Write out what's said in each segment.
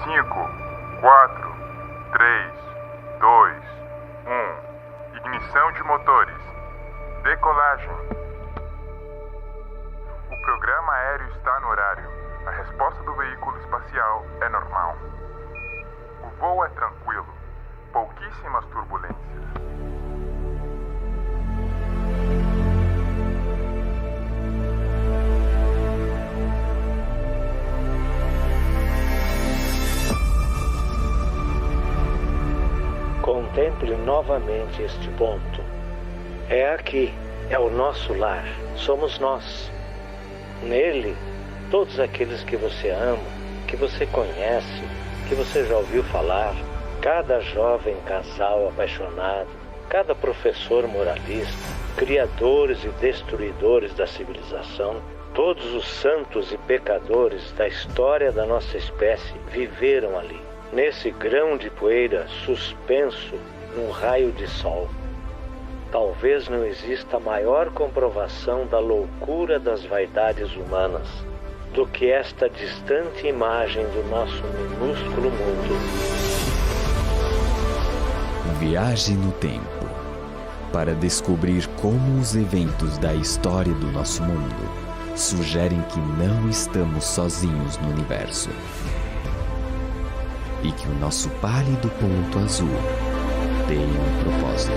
5, 4, 3, 2, 1. Ignição de motores. Decolagem. O programa aéreo está no horário. A resposta do veículo espacial é normal. O voo é tranquilo. Pouquíssimas turbulências. Contemple novamente este ponto. É aqui, é o nosso lar, somos nós. Nele, todos aqueles que você ama, que você conhece, que você já ouviu falar, cada jovem casal apaixonado, cada professor moralista, criadores e destruidores da civilização, todos os santos e pecadores da história da nossa espécie viveram ali, nesse grão de poeira suspenso num raio de sol. Talvez não exista maior comprovação da loucura das vaidades humanas do que esta distante imagem do nosso minúsculo mundo. Viaje no tempo para descobrir como os eventos da história do nosso mundo sugerem que não estamos sozinhos no universo e que o nosso pálido ponto azul tem um propósito.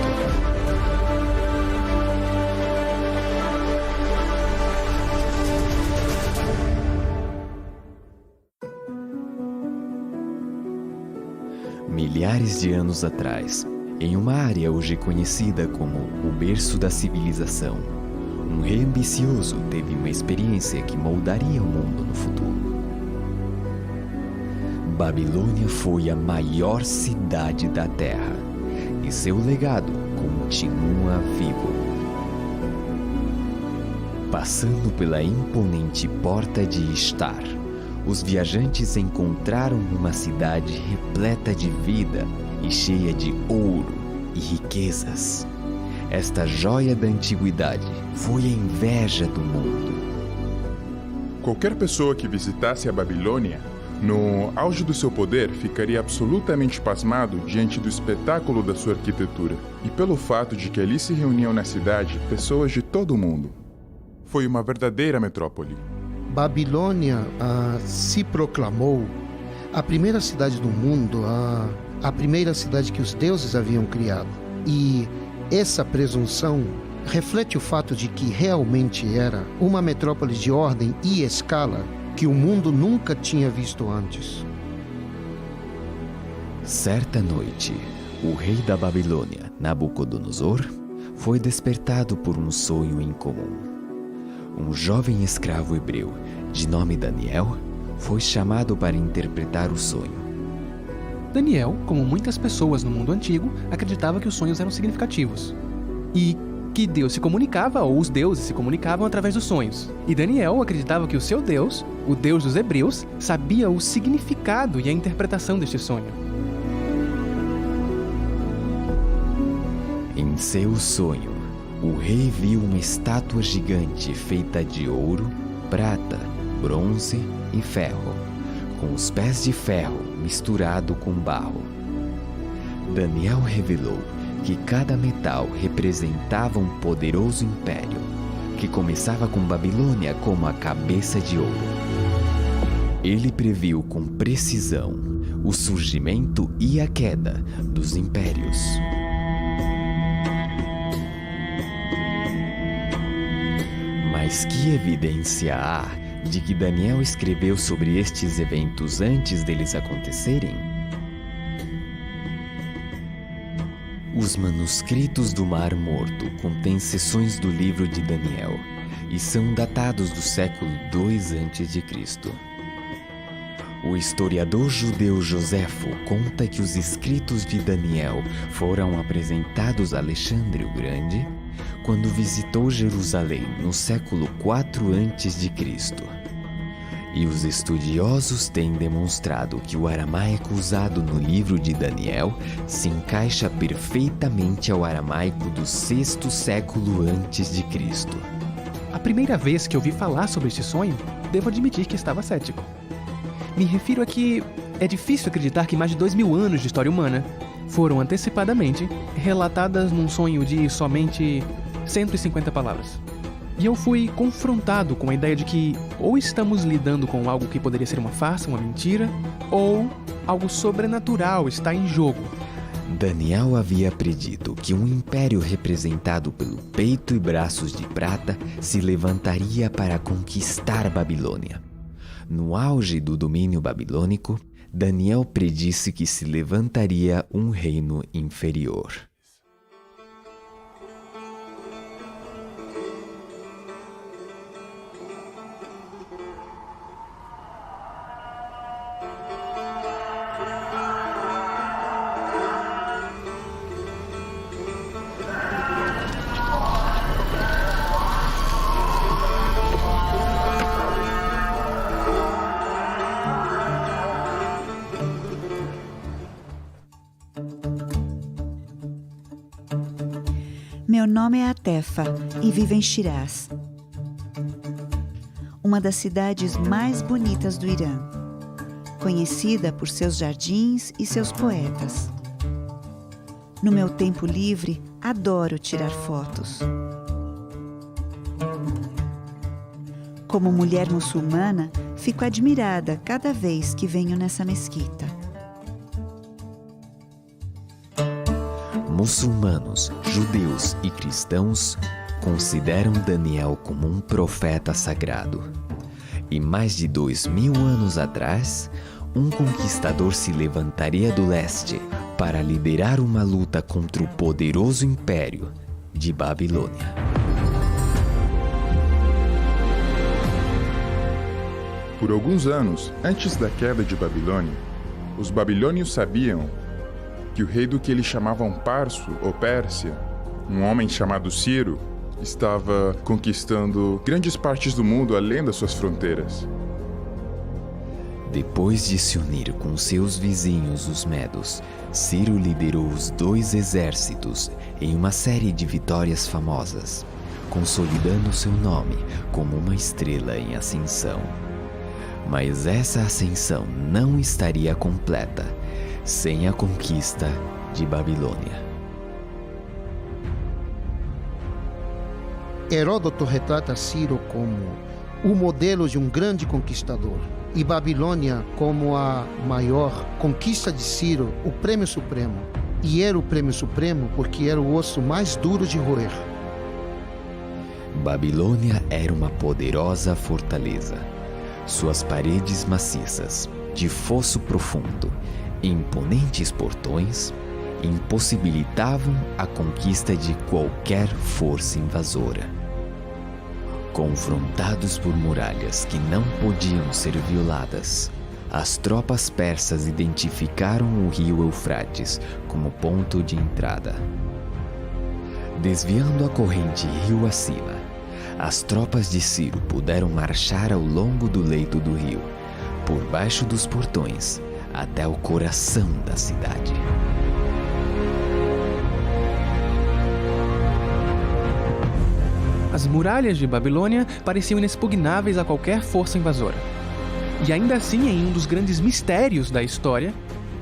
Milhares de anos atrás, em uma área hoje conhecida como o berço da civilização, um rei ambicioso teve uma experiência que moldaria o mundo no futuro. Babilônia foi a maior cidade da Terra e seu legado continua vivo. Passando pela imponente Porta de Ishtar, os viajantes encontraram uma cidade repleta de vida e cheia de ouro e riquezas. Esta joia da antiguidade foi a inveja do mundo. Qualquer pessoa que visitasse a Babilônia, no auge do seu poder, ficaria absolutamente pasmado diante do espetáculo da sua arquitetura e pelo fato de que ali se reuniam na cidade pessoas de todo o mundo. Foi uma verdadeira metrópole. Babilônia se proclamou a primeira cidade do mundo, a primeira cidade que os deuses haviam criado. E essa presunção reflete o fato de que realmente era uma metrópole de ordem e escala que o mundo nunca tinha visto antes. Certa noite, o rei da Babilônia, Nabucodonosor, foi despertado por um sonho incomum. Um jovem escravo hebreu, de nome Daniel, foi chamado para interpretar o sonho. Daniel, como muitas pessoas no mundo antigo, acreditava que os sonhos eram significativos e que Deus se comunicava, ou os deuses se comunicavam através dos sonhos. E Daniel acreditava que o seu Deus, o Deus dos hebreus, sabia o significado e a interpretação deste sonho. Em seu sonho, o rei viu uma estátua gigante feita de ouro, prata, bronze e ferro, com os pés de ferro misturado com barro. Daniel revelou que cada metal representava um poderoso império, que começava com Babilônia como a cabeça de ouro. Ele previu com precisão o surgimento e a queda dos impérios. Mas que evidência há de que Daniel escreveu sobre estes eventos antes deles acontecerem? Os manuscritos do Mar Morto contêm seções do livro de Daniel e são datados do século II a.C. O historiador judeu Joséfo conta que os escritos de Daniel foram apresentados a Alexandre o Grande quando visitou Jerusalém no século IV a.C. E os estudiosos têm demonstrado que o aramaico usado no livro de Daniel se encaixa perfeitamente ao aramaico do VI século a.C. A primeira vez que ouvi falar sobre este sonho, devo admitir que estava cético. Me refiro a que É difícil acreditar que mais de 2000 anos de história humana foram antecipadamente relatadas num sonho de somente 150 palavras. E eu fui confrontado com a ideia de que ou estamos lidando com algo que poderia ser uma farsa, uma mentira, ou algo sobrenatural está em jogo. Daniel havia predito que um império representado pelo peito e braços de prata se levantaria para conquistar Babilônia. No auge do domínio babilônico, Daniel predisse que se levantaria um reino inferior. Meu nome é Atefa e vivo em Shiraz, uma das cidades mais bonitas do Irã, conhecida por seus jardins e seus poetas. No meu tempo livre, adoro tirar fotos. Como mulher muçulmana, fico admirada cada vez que venho nessa mesquita. Muçulmanos, judeus e cristãos consideram Daniel como um profeta sagrado. E mais de 2000 anos atrás, um conquistador se levantaria do leste para liderar uma luta contra o poderoso império de Babilônia. Por alguns anos antes da queda de Babilônia, os babilônios sabiam que o rei do que eles chamavam Parso ou Pérsia, um homem chamado Ciro, estava conquistando grandes partes do mundo além das suas fronteiras. Depois de se unir com seus vizinhos, os medos, Ciro liderou os 2 exércitos em uma série de vitórias famosas, consolidando seu nome como uma estrela em ascensão. Mas essa ascensão não estaria completa sem a conquista de Babilônia. Heródoto retrata Ciro como o modelo de um grande conquistador e Babilônia como a maior conquista de Ciro, o prêmio supremo. E era o prêmio supremo porque era o osso mais duro de roer. Babilônia era uma poderosa fortaleza. Suas paredes maciças, de fosso profundo, imponentes portões impossibilitavam a conquista de qualquer força invasora. Confrontados por muralhas que não podiam ser violadas, as tropas persas identificaram o rio Eufrates como ponto de entrada. Desviando a corrente rio acima, as tropas de Ciro puderam marchar ao longo do leito do rio, por baixo dos portões, até o coração da cidade. As muralhas de Babilônia pareciam inexpugnáveis a qualquer força invasora. E ainda assim, em um dos grandes mistérios da história,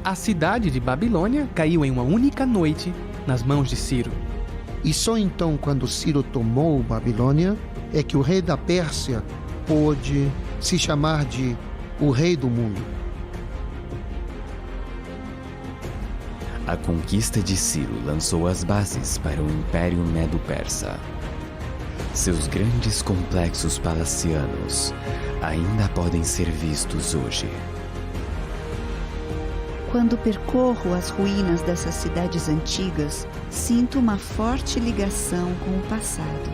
a cidade de Babilônia caiu em uma única noite nas mãos de Ciro. E só então, quando Ciro tomou Babilônia, é que o rei da Pérsia pôde se chamar de o rei do mundo. A conquista de Ciro lançou as bases para o Império Medo-Persa. Seus grandes complexos palacianos ainda podem ser vistos hoje. Quando percorro as ruínas dessas cidades antigas, sinto uma forte ligação com o passado.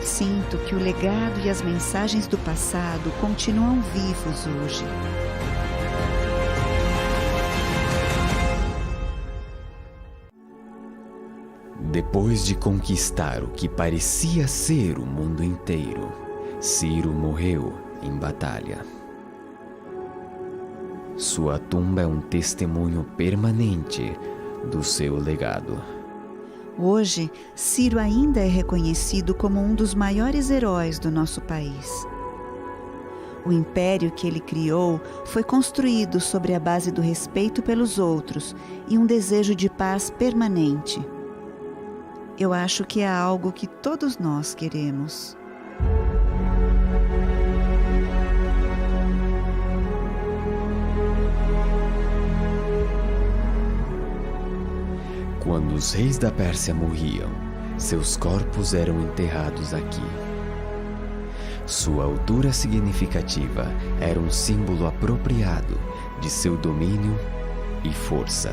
Sinto que o legado e as mensagens do passado continuam vivos hoje. Depois de conquistar o que parecia ser o mundo inteiro, Ciro morreu em batalha. Sua tumba é um testemunho permanente do seu legado. Hoje, Ciro ainda é reconhecido como um dos maiores heróis do nosso país. O império que ele criou foi construído sobre a base do respeito pelos outros e um desejo de paz permanente. Eu acho que é algo que todos nós queremos. Quando os reis da Pérsia morriam, seus corpos eram enterrados aqui. Sua altura significativa era um símbolo apropriado de seu domínio e força.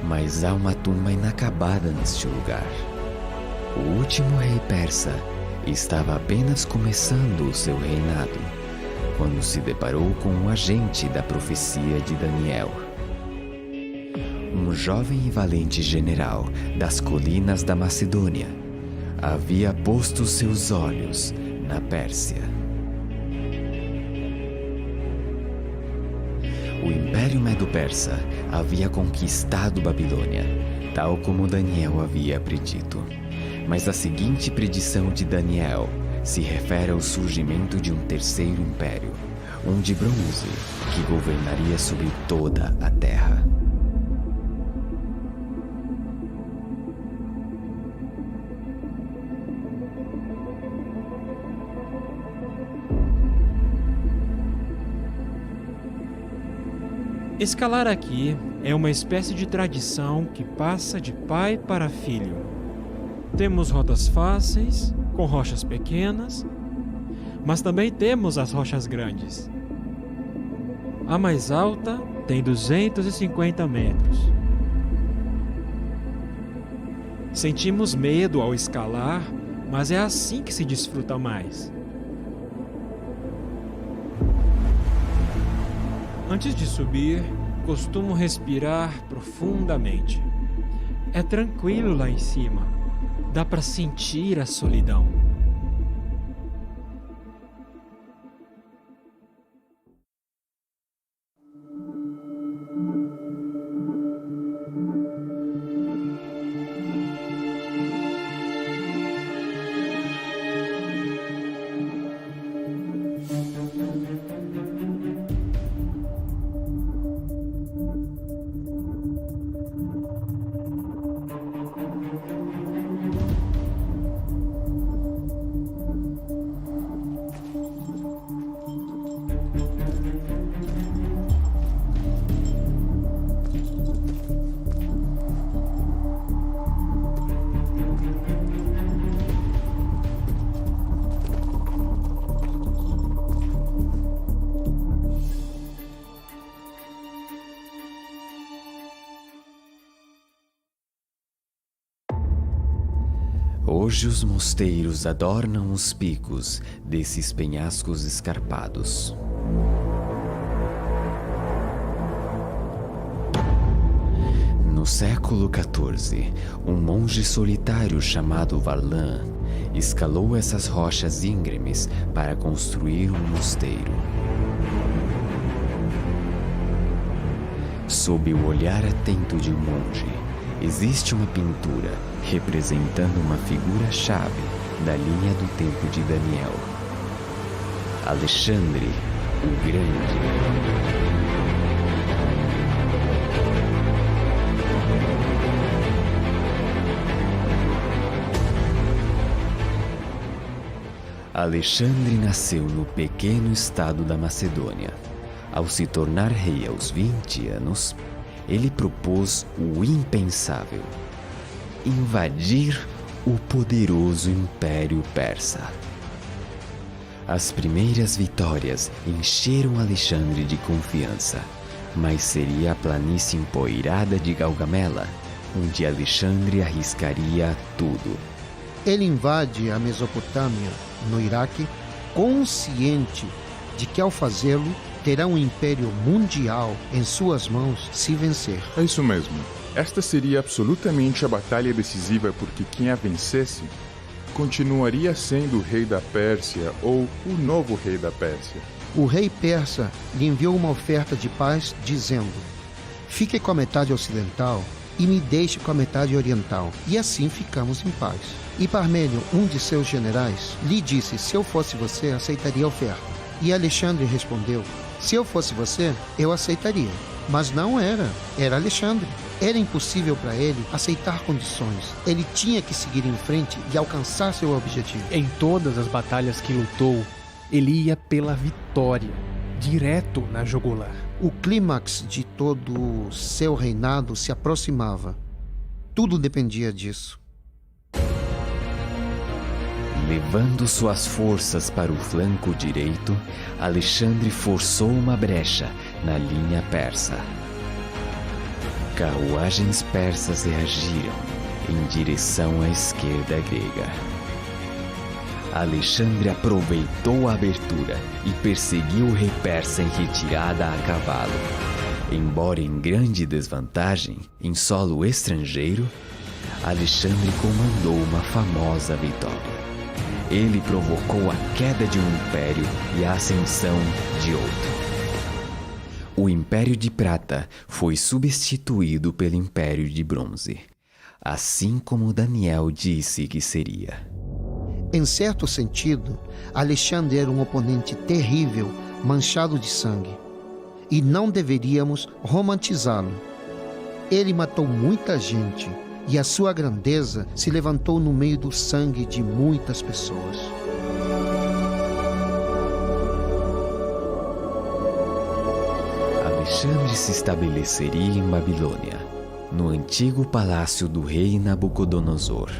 Mas há uma tumba inacabada neste lugar. O último rei persa estava apenas começando o seu reinado, quando se deparou com um agente da profecia de Daniel. Um jovem e valente general das colinas da Macedônia havia posto seus olhos na Pérsia. O Império Medo-Persa havia conquistado Babilônia, tal como Daniel havia predito. Mas a seguinte predição de Daniel se refere ao surgimento de um terceiro império, um de bronze, que governaria sobre toda a terra. Escalar aqui é uma espécie de tradição que passa de pai para filho. Temos rotas fáceis, com rochas pequenas, mas também temos as rochas grandes. A mais alta tem 250 metros. Sentimos medo ao escalar, mas é assim que se desfruta mais. Antes de subir, costumo respirar profundamente. É tranquilo lá em cima. Dá para sentir a solidão. Hoje os mosteiros adornam os picos desses penhascos escarpados. No século XIV, um monge solitário chamado Varlan escalou essas rochas íngremes para construir um mosteiro. Sob o olhar atento de um monge, existe uma pintura representando uma figura-chave da linha do tempo de Daniel. Alexandre o Grande. Alexandre nasceu no pequeno estado da Macedônia. Ao se tornar rei aos 20 anos, ele propôs o impensável: invadir o poderoso Império Persa. As primeiras vitórias encheram Alexandre de confiança, mas seria a planície empoeirada de Gaugamela, onde Alexandre arriscaria tudo. Ele invade a Mesopotâmia, no Iraque, consciente de que ao fazê-lo terá um império mundial em suas mãos se vencer. É isso mesmo. Esta seria absolutamente a batalha decisiva, porque quem a vencesse continuaria sendo o rei da Pérsia ou o novo rei da Pérsia. O rei persa lhe enviou uma oferta de paz, dizendo: fique com a metade ocidental e me deixe com a metade oriental, e assim ficamos em paz. E Parmênio, um de seus generais, lhe disse: se eu fosse você, aceitaria a oferta. E Alexandre respondeu: se eu fosse você, eu aceitaria. Mas não era Alexandre. Era impossível para ele aceitar condições. Ele tinha que seguir em frente e alcançar seu objetivo. Em todas as batalhas que lutou, ele ia pela vitória, direto na jugular. O clímax de todo seu reinado se aproximava. Tudo dependia disso. Levando suas forças para o flanco direito, Alexandre forçou uma brecha na linha persa. Carruagens persas reagiram em direção à esquerda grega. Alexandre aproveitou a abertura e perseguiu o rei persa em retirada a cavalo. Embora em grande desvantagem, em solo estrangeiro, Alexandre comandou uma famosa vitória. Ele provocou a queda de um império e a ascensão de outro. O Império de Prata foi substituído pelo Império de Bronze, assim como Daniel disse que seria. Em certo sentido, Alexandre era um oponente terrível, manchado de sangue. E não deveríamos romantizá-lo. Ele matou muita gente e a sua grandeza se levantou no meio do sangue de muitas pessoas. Alexandre se estabeleceria em Babilônia, no antigo palácio do rei Nabucodonosor.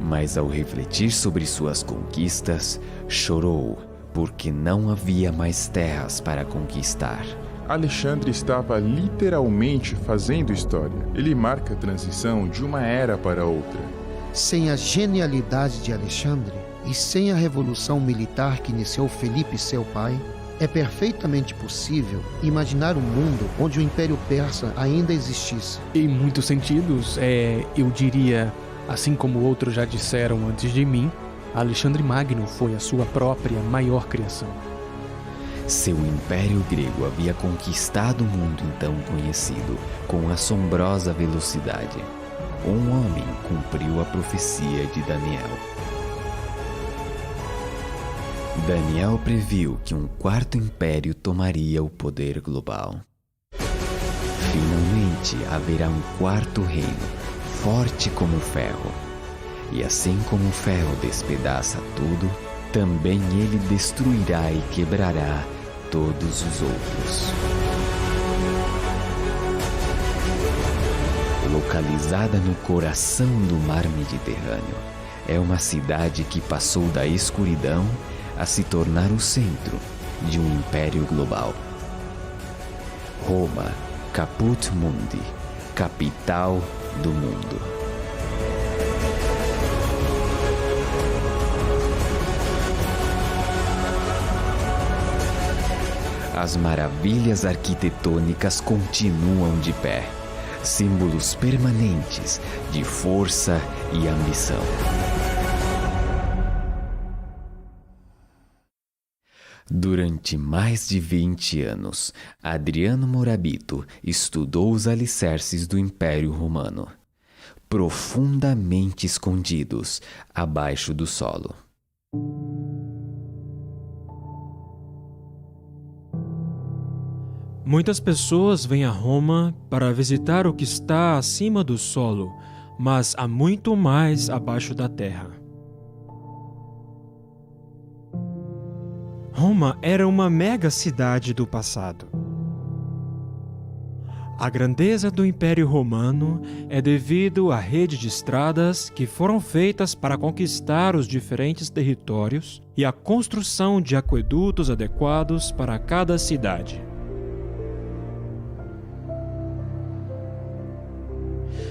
Mas ao refletir sobre suas conquistas, chorou, porque não havia mais terras para conquistar. Alexandre estava literalmente fazendo história. Ele marca a transição de uma era para outra. Sem a genialidade de Alexandre e sem a revolução militar que iniciou Felipe, seu pai, é perfeitamente possível imaginar um mundo onde o Império Persa ainda existisse. Em muitos sentidos, eu diria, assim como outros já disseram antes de mim, Alexandre Magno foi a sua própria maior criação. Seu império grego havia conquistado o mundo então conhecido com assombrosa velocidade. Um homem cumpriu a profecia de Daniel. Daniel previu que um quarto império tomaria o poder global. Finalmente haverá um quarto reino, forte como o ferro. E assim como o ferro despedaça tudo, também ele destruirá e quebrará todos os outros. Localizada no coração do mar Mediterrâneo, é uma cidade que passou da escuridão a se tornar o centro de um império global. Roma, Caput Mundi, capital do mundo. As maravilhas arquitetônicas continuam de pé, símbolos permanentes de força e ambição. Durante mais de 20 anos, Adriano Morabito estudou os alicerces do Império Romano, profundamente escondidos abaixo do solo. Muitas pessoas vêm a Roma para visitar o que está acima do solo, mas há muito mais abaixo da terra. Roma era uma mega cidade do passado. A grandeza do Império Romano é devido à rede de estradas que foram feitas para conquistar os diferentes territórios e à construção de aquedutos adequados para cada cidade.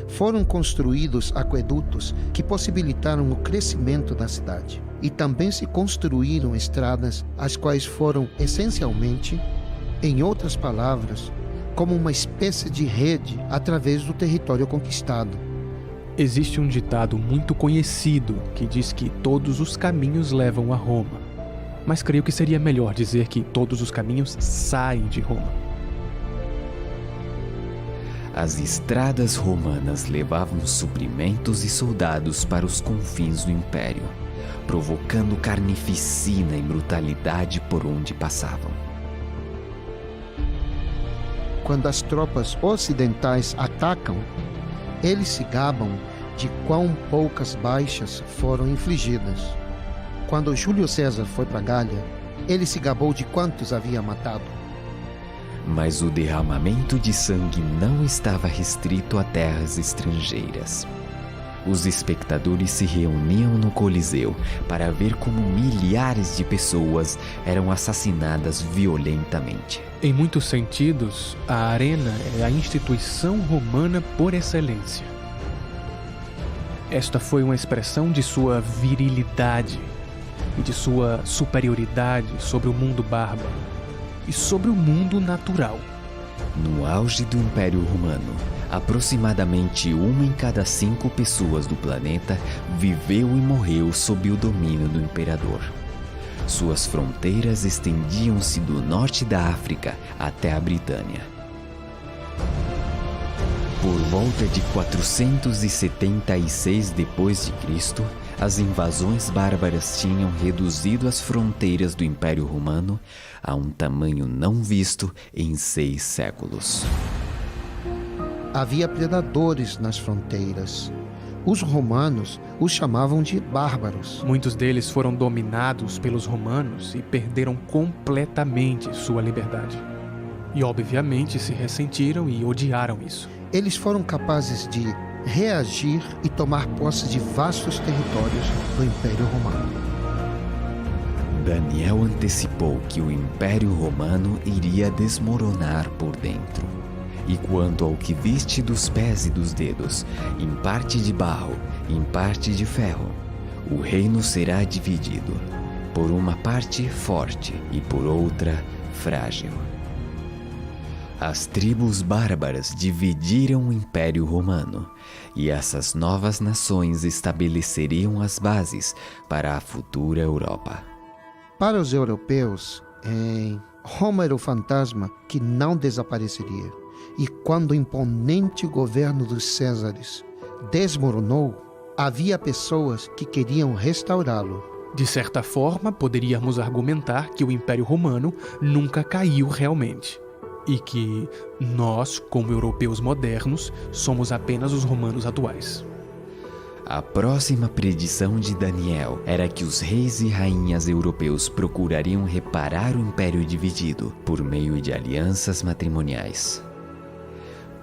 Foram construídos aquedutos que possibilitaram o crescimento da cidade. E também se construíram estradas, as quais foram essencialmente, em outras palavras, como uma espécie de rede através do território conquistado. Existe um ditado muito conhecido que diz que todos os caminhos levam a Roma. Mas creio que seria melhor dizer que todos os caminhos saem de Roma. As estradas romanas levavam suprimentos e soldados para os confins do império, provocando carnificina e brutalidade por onde passavam. Quando as tropas ocidentais atacam, eles se gabam de quão poucas baixas foram infligidas. Quando Júlio César foi para Gália, ele se gabou de quantos havia matado. Mas o derramamento de sangue não estava restrito a terras estrangeiras. Os espectadores se reuniam no Coliseu para ver como milhares de pessoas eram assassinadas violentamente. Em muitos sentidos, a arena é a instituição romana por excelência. Esta foi uma expressão de sua virilidade e de sua superioridade sobre o mundo bárbaro e sobre o mundo natural. No auge do Império Romano, aproximadamente 1 em cada 5 pessoas do planeta viveu e morreu sob o domínio do imperador. Suas fronteiras estendiam-se do norte da África até a Britânia. Por volta de 476 d.C., as invasões bárbaras tinham reduzido as fronteiras do Império Romano a um tamanho não visto em 6 séculos. Havia predadores nas fronteiras. Os romanos os chamavam de bárbaros. Muitos deles foram dominados pelos romanos e perderam completamente sua liberdade. E obviamente se ressentiram e odiaram isso. Eles foram capazes de reagir e tomar posse de vastos territórios do Império Romano. Daniel antecipou que o Império Romano iria desmoronar por dentro. E quanto ao que viste dos pés e dos dedos, em parte de barro, em parte de ferro, o reino será dividido, por uma parte forte e por outra frágil. As tribos bárbaras dividiram o Império Romano, e essas novas nações estabeleceriam as bases para a futura Europa. Para os europeus, Roma era o fantasma que não desapareceria. E quando o imponente governo dos Césares desmoronou, havia pessoas que queriam restaurá-lo. De certa forma, poderíamos argumentar que o Império Romano nunca caiu realmente. E que nós, como europeus modernos, somos apenas os romanos atuais. A próxima predição de Daniel era que os reis e rainhas europeus procurariam reparar o império dividido por meio de alianças matrimoniais.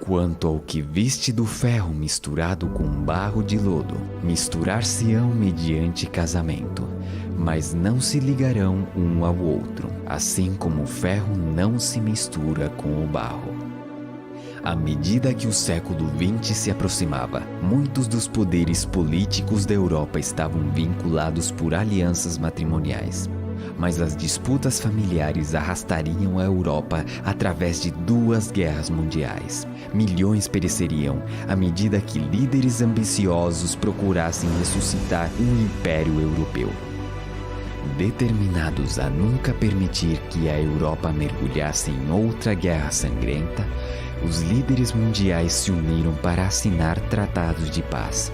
Quanto ao que viste do ferro misturado com barro de lodo, misturar-se-ão mediante casamento, mas não se ligarão um ao outro, assim como o ferro não se mistura com o barro. À medida que o século XX se aproximava, muitos dos poderes políticos da Europa estavam vinculados por alianças matrimoniais. Mas as disputas familiares arrastariam a Europa através de 2 guerras mundiais. Milhões pereceriam à medida que líderes ambiciosos procurassem ressuscitar um império europeu. Determinados a nunca permitir que a Europa mergulhasse em outra guerra sangrenta, os líderes mundiais se uniram para assinar tratados de paz,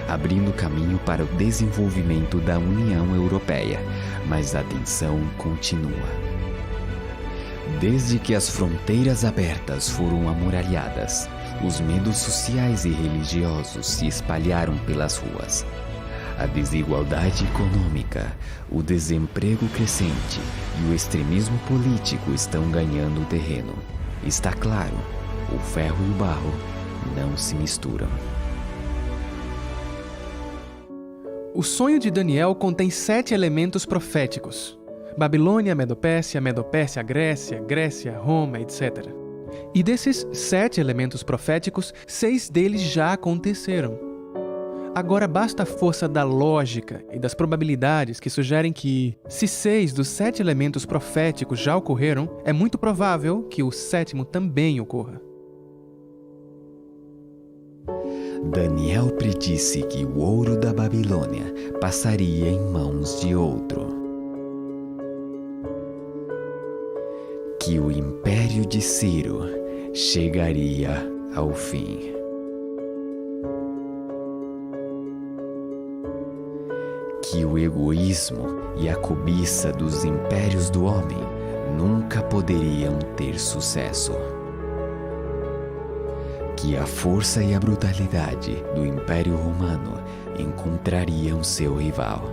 abrindo caminho para o desenvolvimento da União Europeia, mas a tensão continua. Desde que as fronteiras abertas foram amuralhadas, os medos sociais e religiosos se espalharam pelas ruas. A desigualdade econômica, o desemprego crescente e o extremismo político estão ganhando terreno. Está claro, o ferro e o barro não se misturam. O sonho de Daniel contém 7 elementos proféticos: Babilônia, Medopérsia, Medopérsia, Grécia, Grécia, Roma, etc. E desses 7 elementos proféticos, 6 deles já aconteceram. Agora basta a força da lógica e das probabilidades que sugerem que, se 6 dos 7 elementos proféticos já ocorreram, é muito provável que o 7º também ocorra. Daniel predisse que o ouro da Babilônia passaria em mãos de outro. Que o império de Ciro chegaria ao fim. Que o egoísmo e a cobiça dos impérios do homem nunca poderiam ter sucesso. Que a força e a brutalidade do Império Romano encontrariam seu rival.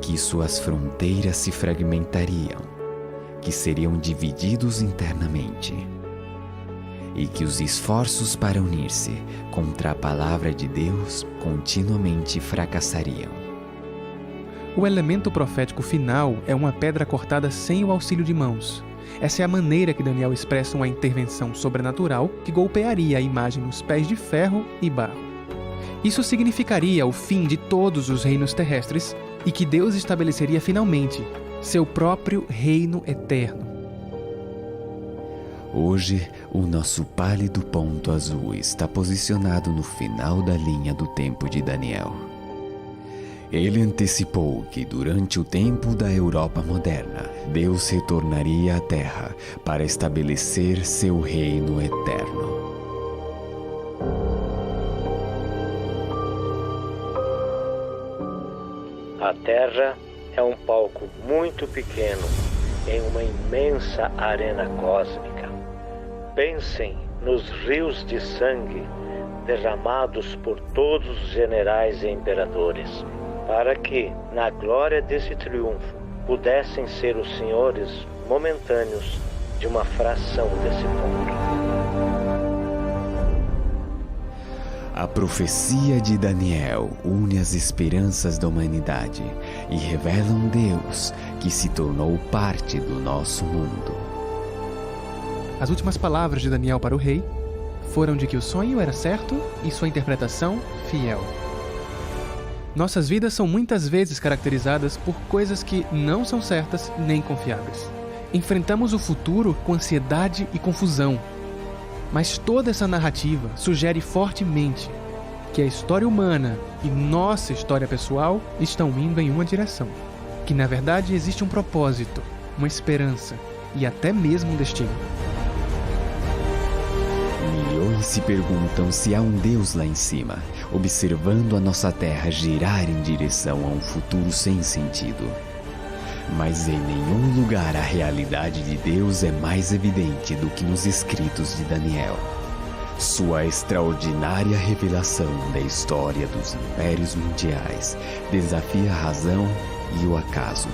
Que suas fronteiras se fragmentariam, que seriam divididos internamente, e que os esforços para unir-se contra a palavra de Deus continuamente fracassariam. O elemento profético final é uma pedra cortada sem o auxílio de mãos. Essa é a maneira que Daniel expressa uma intervenção sobrenatural que golpearia a imagem nos pés de ferro e barro. Isso significaria o fim de todos os reinos terrestres e que Deus estabeleceria finalmente seu próprio reino eterno. Hoje, o nosso pálido ponto azul está posicionado no final da linha do tempo de Daniel. Ele antecipou que durante o tempo da Europa moderna, Deus retornaria à Terra para estabelecer seu reino eterno. A Terra é um palco muito pequeno em uma imensa arena cósmica. Pensem nos rios de sangue derramados por todos os generais e imperadores, para que, na glória desse triunfo, pudessem ser os senhores momentâneos de uma fração desse ponto. A profecia de Daniel une as esperanças da humanidade e revela um Deus que se tornou parte do nosso mundo. As últimas palavras de Daniel para o rei foram de que o sonho era certo e sua interpretação fiel. Nossas vidas são muitas vezes caracterizadas por coisas que não são certas nem confiáveis. Enfrentamos o futuro com ansiedade e confusão. Mas toda essa narrativa sugere fortemente que a história humana e nossa história pessoal estão indo em uma direção. Que na verdade existe um propósito, uma esperança e até mesmo um destino. Milhões se perguntam se há um Deus lá em cima, observando a nossa terra girar em direção a um futuro sem sentido. Mas em nenhum lugar a realidade de Deus é mais evidente do que nos escritos de Daniel. Sua extraordinária revelação da história dos impérios mundiais desafia a razão e o acaso.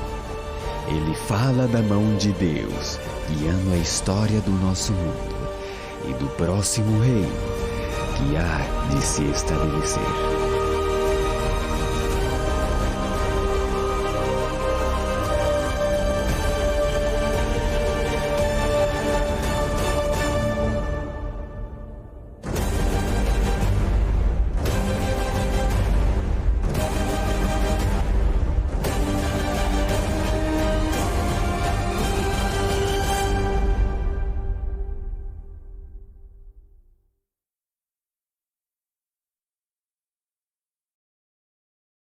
Ele fala da mão de Deus, guiando a história do nosso mundo e do próximo reino que há de se estabelecer.